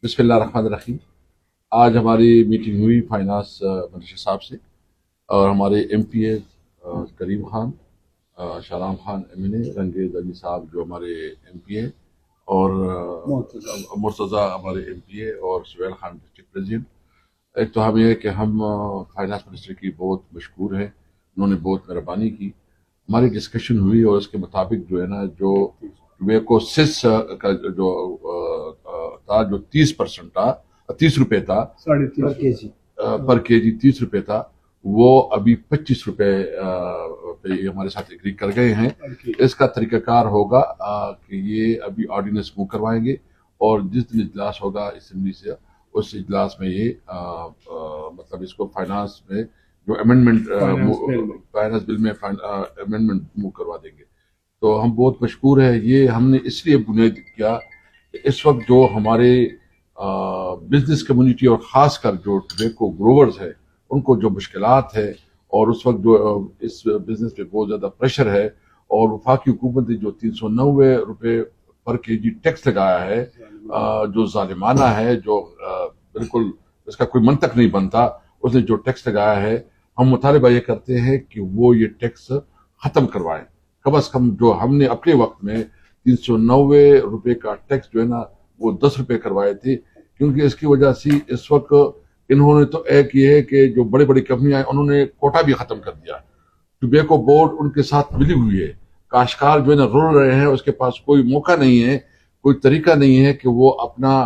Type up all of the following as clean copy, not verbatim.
بسم اللہ الرحمن الرحیم۔ آج ہماری میٹنگ ہوئی فائنانس منسٹر صاحب سے اور ہمارے ایم پی اے کریم خان، شارام خان ایم این اے، رنگیز علی صاحب جو ہمارے ایم پی اے، اور مرتضیٰ ہمارے ایم پی اے، اور سہیل خان ڈسٹرکٹ پریزیڈنٹ۔ ایک تو ہم یہ کہ ہم فائنانس منسٹر کی بہت مشکور ہیں، انہوں نے بہت مہربانی کی، ہماری ڈسکشن ہوئی اور اس کے مطابق جو ہے نا جو ٹوبیکو سیس کا جو تھا، جو 30% تھا، 30 روپے تھا پر کے جی 30 روپے تھا، وہ ابھی 25 روپے پہ ہمارے ساتھ اگری کر گئے ہیں۔ اس کا طریقہ کار ہوگا کہ یہ ابھی آرڈیننس موو کروائیں گے، اور جس دن اجلاس ہوگا اسمبلی سے، اس اجلاس میں یہ مطلب اس کو فائنانس میں جو امینڈمنٹ فائنانس بل میں امینڈمنٹ موو کروا دیں گے۔ تو ہم بہت مشکور ہیں، یہ ہم نے اس لیے بنیاد کیا کہ اس وقت جو ہمارے بزنس کمیونٹی اور خاص کر جو ٹوبیکو گروورز ہے ان کو جو مشکلات ہے، اور اس وقت جو اس بزنس پہ بہت زیادہ پریشر ہے، اور وفاقی حکومت نے جو 390 روپے پر کے جی ٹیکس لگایا ہے، جو ظالمانہ ہے، جو بالکل اس کا کوئی منطق نہیں بنتا، اس نے جو ٹیکس لگایا ہے، ہم مطالبہ یہ کرتے ہیں کہ وہ یہ ٹیکس ختم کروائیں۔ کم از کم جو ہم نے اپنے وقت میں 390 روپے کا ٹیکس جو ہے نا وہ 10 روپے کروائے تھے، کیونکہ اس کی وجہ سے اس وقت انہوں نے تو ایک یہ ہے کہ جو بڑی بڑی کمپنیاں ہیں انہوں نے کوٹا بھی ختم کر دیا، ٹوبیکو بورڈ ان کے ساتھ ملی ہوئی ہے، کاشتکار جو ہے نا رول رہے ہیں، اس کے پاس کوئی موقع نہیں ہے، کوئی طریقہ نہیں ہے کہ وہ اپنا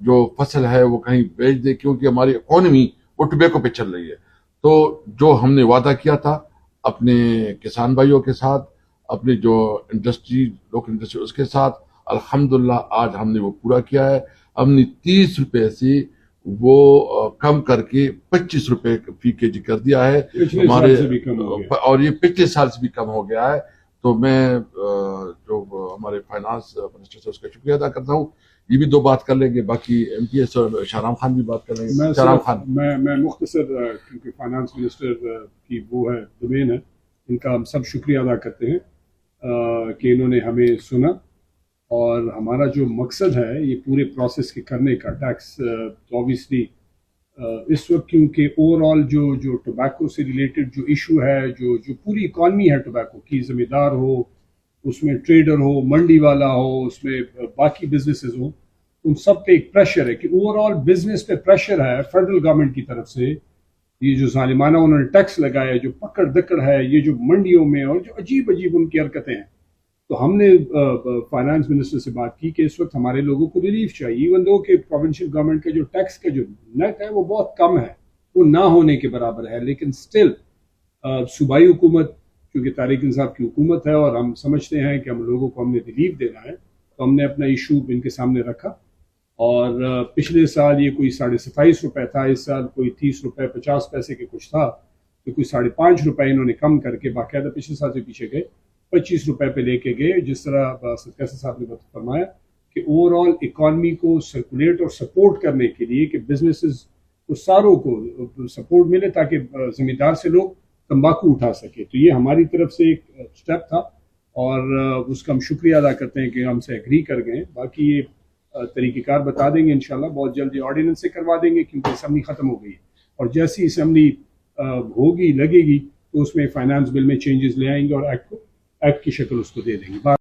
جو فصل ہے وہ کہیں بیچ دے، کیونکہ ہماری اکانومی وہ ٹوبیکو پہ چل رہی ہے۔ تو جو ہم نے وعدہ کیا تھا اپنے کسان بھائیوں کے ساتھ، اپنی جو انڈسٹری لوکل انڈسٹری اس کے ساتھ، الحمدللہ آج ہم نے وہ پورا کیا ہے۔ ہم نے 30 روپے سے وہ کم کر کے 25 روپے فی کے جی کر دیا ہے ہمارے، اور یہ پچھلے سال سے بھی کم ہو گیا ہے۔ تو میں جو ہمارے فائنانس منسٹر سے اس کا شکریہ ادا کرتا ہوں۔ یہ بھی دو بات کر لیں گے، باقی ایم پی ایس شارام خان بھی بات کر لیں گے۔ شارام خان میں مختصر، کیونکہ فائنانس منسٹر کی وہ ہے ڈومین ہے، ان کا ہم سب شکریہ ادا کرتے ہیں کہ انہوں نے ہمیں سنا، اور ہمارا جو مقصد ہے یہ پورے پروسیس کے کرنے کا ٹیکس، تو اوبیسلی اس وقت کیونکہ اوور آل جو ٹوبیکو سے ریلیٹڈ جو ایشو ہے، جو پوری اکانومی ہے ٹوبیکو کی، ذمہ دار ہو اس میں، ٹریڈر ہو، منڈی والا ہو اس میں، باقی بزنسز ہوں، ان سب پہ ایک پریشر ہے کہ اوور آل بزنس پہ پریشر ہے فیڈرل گورنمنٹ کی طرف سے۔ یہ جو ظالمانہ انہوں نے ٹیکس لگایا ہے، جو پکڑ دکڑ ہے، یہ جو منڈیوں میں، اور جو عجیب عجیب ان کی حرکتیں ہیں، تو ہم نے فائنانس منسٹر سے بات کی کہ اس وقت ہمارے لوگوں کو ریلیف چاہیے، ایون دو کہ پروونشل گورنمنٹ کا جو ٹیکس کا جو نیٹ ہے وہ بہت کم ہے، وہ نہ ہونے کے برابر ہے، لیکن سٹل صوبائی حکومت کیونکہ طارق انصاف کی حکومت ہے، اور ہم سمجھتے ہیں کہ ہم لوگوں کو ہم نے ریلیف دینا ہے، تو ہم نے اپنا ایشو ان کے سامنے رکھا، اور پچھلے سال یہ کوئی 27.5 روپے تھا، اس سال کوئی 30 روپے 50 پیسے کے کچھ تھا، تو کوئی 5.5 روپے انہوں نے کم کر کے باقاعدہ پچھلے سال سے پیچھے گئے 25 روپے پہ لے کے گئے، جس طرح کیسر صاحب نے فرمایا کہ اوور آل اکانومی کو سرکولیٹ اور سپورٹ کرنے کے لیے کہ بزنسز کو ساروں کو سپورٹ ملے تاکہ ذمہ دار سے لوگ تمباکو اٹھا سکے، تو یہ ہماری طرف سے ایک سٹیپ تھا، اور اس کا ہم شکریہ ادا کرتے ہیں کہ ہم سے ایگری کر گئے۔ باقی یہ طریقہ کار بتا دیں گے انشاءاللہ، بہت جلدی آرڈیننس سے کروا دیں گے کیونکہ اسمبلی ختم ہو گئی ہے، اور جیسی اسمبلی ہوگی لگے گی تو اس میں فائنانس بل میں چینجز لے آئیں گے اور ایکٹ کی شکل اس کو دے دیں گے۔